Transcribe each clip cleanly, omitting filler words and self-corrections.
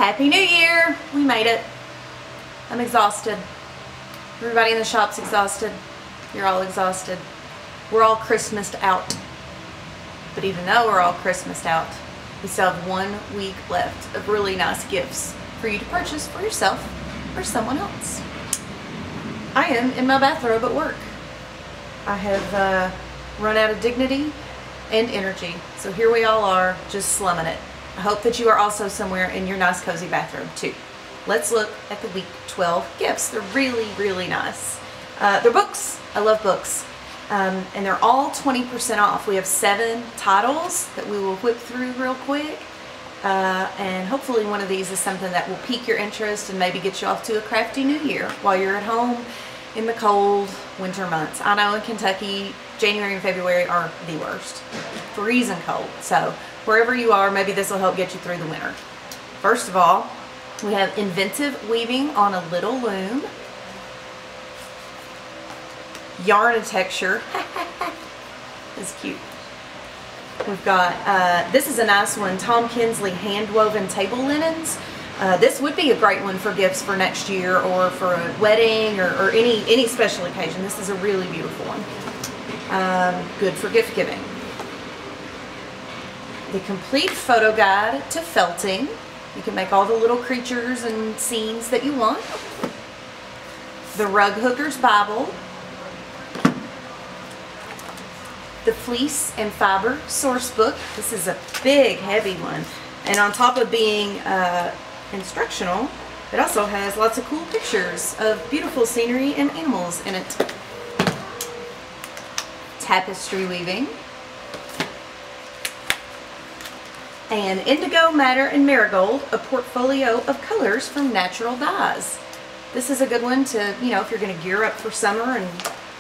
Happy New Year! We made it. I'm exhausted. Everybody in the shop's exhausted. You're all exhausted. We're all Christmased out. But even though we're all Christmased out, we still have 1 week left of really nice gifts for you to purchase for yourself or someone else. I am in my bathrobe at work. I have run out of dignity and energy. So here we all are, just slumming it. I hope that you are also somewhere in your nice cozy bathrobe too. Let's look at the week 12 gifts. They're really, really nice. They're books. I love books. And they're all 20% off. We have 7 titles that we will whip through real quick. And hopefully one of these is something that will pique your interest and maybe get you off to a crafty new year while you're at home in the cold winter months. I know in Kentucky, January and February are the worst. Freezing cold. So wherever you are, maybe this will help get you through the winter. First of all, we have Inventive Weaving on a Little Loom. Yarn Texture. It's cute. We've got, this is a nice one, Tom Kinsley Hand Woven Table Linens. This would be a great one for gifts for next year or for a wedding or any special occasion. This is a really beautiful one. Good for gift giving. The Complete Photo Guide to Felting. You can make all the little creatures and scenes that you want. The Rug Hooker's Bible. The Fleece and Fiber Source Book. This is a big, heavy one. And on top of being instructional, it also has lots of cool pictures of beautiful scenery and animals in it. Tapestry Weaving. And Indigo, Madder, and Marigold, a portfolio of colors from natural dyes. This is a good one to, you know, if you're going to gear up for summer and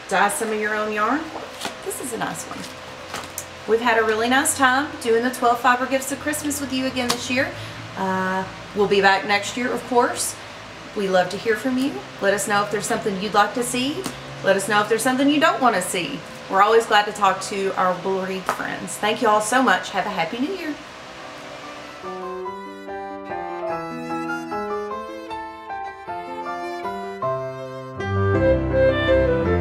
dye some of your own yarn. This is a nice one. We've had a really nice time doing the 12 fiber gifts of Christmas with you again this year. We'll be back next year, of course. We love to hear from you. Let us know if there's something you'd like to see. Let us know if there's something you don't want to see. We're always glad to talk to our Woolery friends. Thank you all so much. Have a Happy New Year. Thank you.